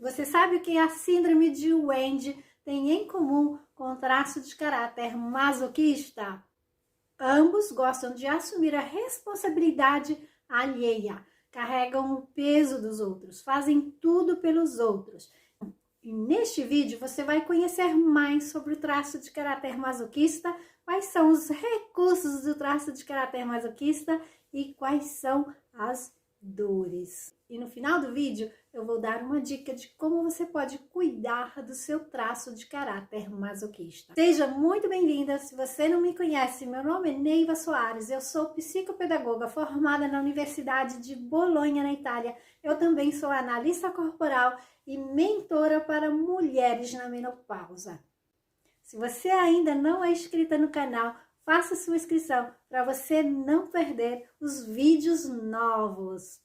Você sabe o que a síndrome de Wendy tem em comum com o traço de caráter masoquista? Ambos gostam de assumir a responsabilidade alheia, carregam o peso dos outros, fazem tudo pelos outros. E neste vídeo você vai conhecer mais sobre o traço de caráter masoquista, quais são os recursos do traço de caráter masoquista e quais são as dores. E no final do vídeo eu vou dar uma dica de como você pode cuidar do seu traço de caráter masoquista. Seja muito bem-vinda. Se você não me conhece, meu nome é Neiva Soares, eu sou psicopedagoga formada na Universidade de Bolonha, na Itália. Eu também sou analista corporal e mentora para mulheres na menopausa. Se você ainda não é inscrita no canal, faça sua inscrição para você não perder os vídeos novos.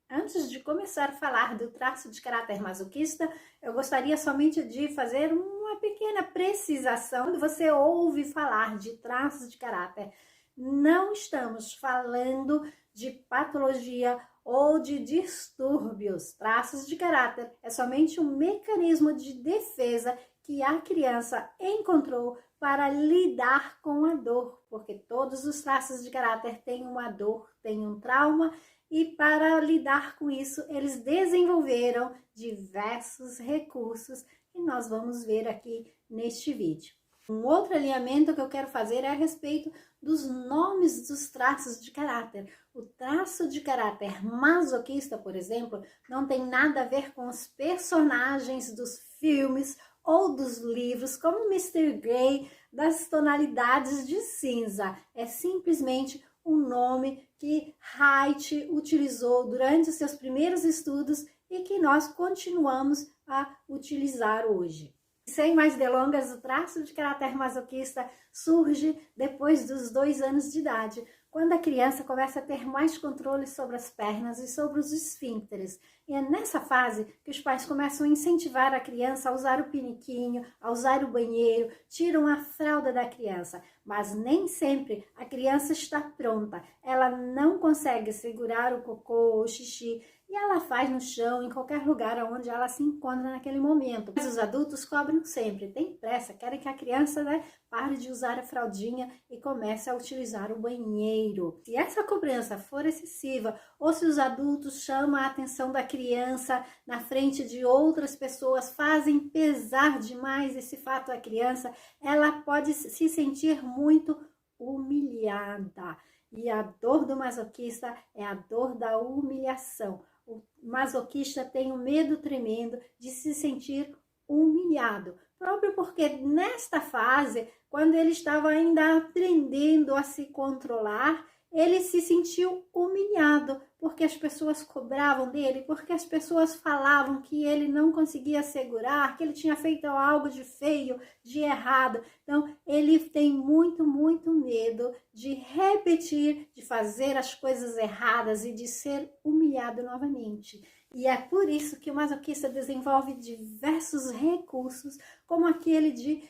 Antes de começar a falar do traço de caráter masoquista, eu gostaria somente de fazer uma pequena precisação. Quando você ouve falar de traços de caráter, não estamos falando de patologia ou de distúrbios. Traços de caráter é somente um mecanismo de defesa que a criança encontrou para lidar com a dor, porque todos os traços de caráter têm uma dor, têm um trauma, e para lidar com isso, eles desenvolveram diversos recursos que nós vamos ver aqui neste vídeo. Um outro alinhamento que eu quero fazer é a respeito dos nomes dos traços de caráter. O traço de caráter masoquista, por exemplo, não tem nada a ver com os personagens dos filmes ou dos livros, como Mr. Grey, das tonalidades de cinza. É simplesmente um nome que Haidt utilizou durante os seus primeiros estudos e que nós continuamos a utilizar hoje. Sem mais delongas, o traço de caráter masoquista surge depois dos 2 anos de idade, quando a criança começa a ter mais controle sobre as pernas e sobre os esfíncteres. E é nessa fase que os pais começam a incentivar a criança a usar o piniquinho, a usar o banheiro, tiram a fralda da criança. Mas nem sempre a criança está pronta, ela não consegue segurar o cocô ou o xixi, e ela faz no chão, em qualquer lugar onde ela se encontra naquele momento. Mas os adultos cobram sempre, tem pressa, querem que a criança pare de usar a fraldinha e comece a utilizar o banheiro. Se essa cobrança for excessiva, ou se os adultos chamam a atenção da criança na frente de outras pessoas, fazem pesar demais esse fato à criança, ela pode se sentir muito humilhada. E a dor do masoquista é a dor da humilhação. O masoquista tem um medo tremendo de se sentir humilhado, próprio porque nesta fase, quando ele estava ainda aprendendo a se controlar, ele se sentiu humilhado, porque as pessoas cobravam dele, porque as pessoas falavam que ele não conseguia segurar, que ele tinha feito algo de feio, de errado. Então, ele tem muito medo de repetir, de fazer as coisas erradas e de ser humilhado novamente. E é por isso que o masoquista desenvolve diversos recursos, como aquele de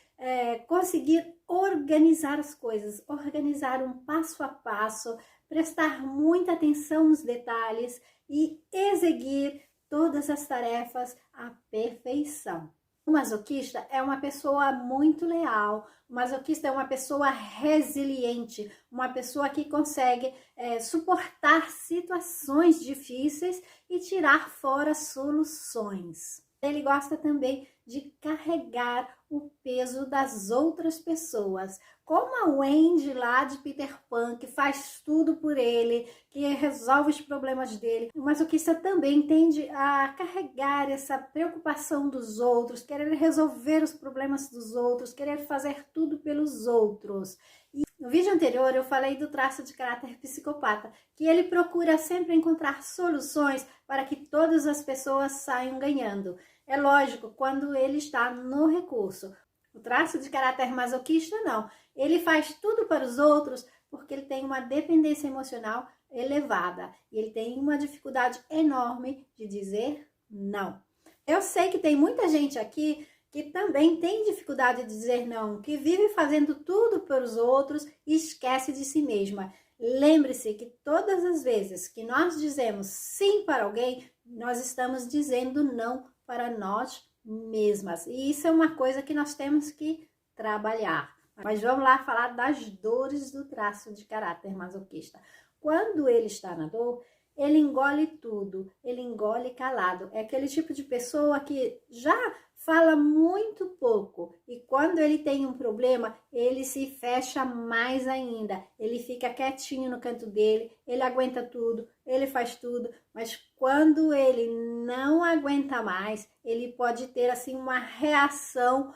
conseguir organizar as coisas, organizar um passo a passo, prestar muita atenção nos detalhes e exeguir todas as tarefas à perfeição. O masoquista é uma pessoa muito leal, o masoquista é uma pessoa resiliente, uma pessoa que consegue suportar situações difíceis e tirar fora soluções. Ele gosta também de carregar o peso das outras pessoas, como a Wendy lá de Peter Pan, que faz tudo por ele, que resolve os problemas dele. O masoquista também tende a carregar essa preocupação dos outros, querer resolver os problemas dos outros, querer fazer tudo pelos outros. E no vídeo anterior eu falei do traço de caráter psicopata, que ele procura sempre encontrar soluções para que todas as pessoas saiam ganhando. É lógico, quando ele está no recurso. O traço de caráter masoquista, não. Ele faz tudo para os outros porque ele tem uma dependência emocional elevada. E ele tem uma dificuldade enorme de dizer não. Eu sei que tem muita gente aqui que também tem dificuldade de dizer não, que vive fazendo tudo para os outros e esquece de si mesma. Lembre-se que todas as vezes que nós dizemos sim para alguém, nós estamos dizendo não para nós mesmas. E isso é uma coisa que nós temos que trabalhar. Mas vamos lá falar das dores do traço de caráter masoquista. Quando ele está na dor, ele engole tudo, ele engole calado. É aquele tipo de pessoa que já fala muito pouco e quando ele tem um problema, ele se fecha mais ainda. Ele fica quietinho no canto dele, ele aguenta tudo, ele faz tudo, mas quando ele não aguenta mais, ele pode ter assim uma reação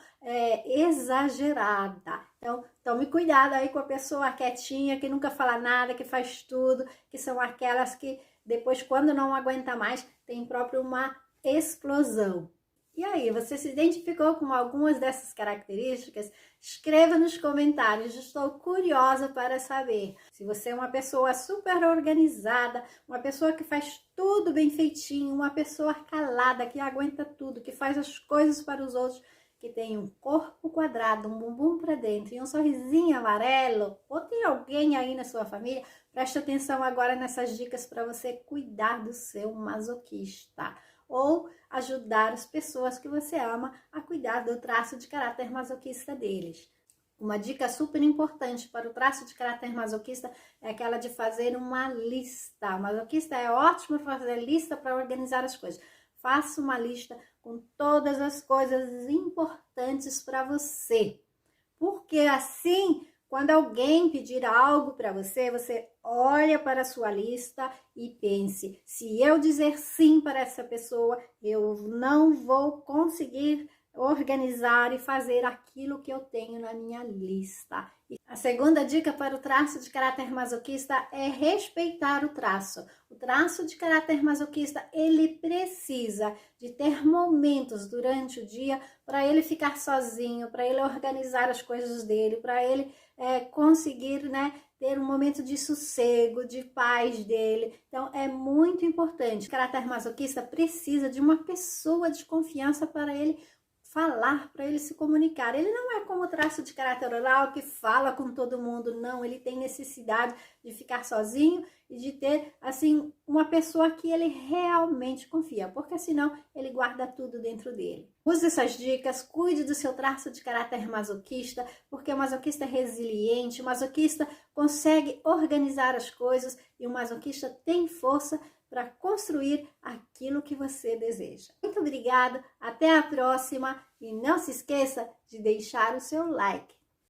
exagerada. Então, tome cuidado aí com a pessoa quietinha, que nunca fala nada, que faz tudo, que são aquelas que depois, quando não aguenta mais, tem próprio uma explosão. E aí, você se identificou com algumas dessas características? Escreva nos comentários, estou curiosa para saber. Se você é uma pessoa super organizada, uma pessoa que faz tudo bem feitinho, uma pessoa calada, que aguenta tudo, que faz as coisas para os outros, que tem um corpo quadrado, um bumbum para dentro e um sorrisinho amarelo, ou tem alguém aí na sua família, preste atenção agora nessas dicas para você cuidar do seu masoquista ou ajudar as pessoas que você ama a cuidar do traço de caráter masoquista deles. Uma dica super importante para o traço de caráter masoquista é aquela de fazer uma lista. O masoquista é ótimo para fazer lista para organizar as coisas. Faça uma lista com todas as coisas importantes para você. Porque assim, quando alguém pedir algo para você, você olha para a sua lista e pense, se eu dizer sim para essa pessoa, eu não vou conseguir organizar e fazer aquilo que eu tenho na minha lista. A segunda dica para o traço de caráter masoquista é respeitar o traço. O traço de caráter masoquista, ele precisa de ter momentos durante o dia para ele ficar sozinho, para ele organizar as coisas dele, para ele conseguir, ter um momento de sossego, de paz dele. Então, é muito importante. O caráter masoquista precisa de uma pessoa de confiança para ele falar, para ele se comunicar. Ele não é como o traço de caráter oral que fala com todo mundo, não. Ele tem necessidade de ficar sozinho e de ter, assim, uma pessoa que ele realmente confia, porque senão ele guarda tudo dentro dele. Use essas dicas, cuide do seu traço de caráter masoquista, porque o masoquista é resiliente, o masoquista consegue organizar as coisas e o masoquista tem força para construir aquilo que você deseja. Muito obrigada, até a próxima e não se esqueça de deixar o seu like.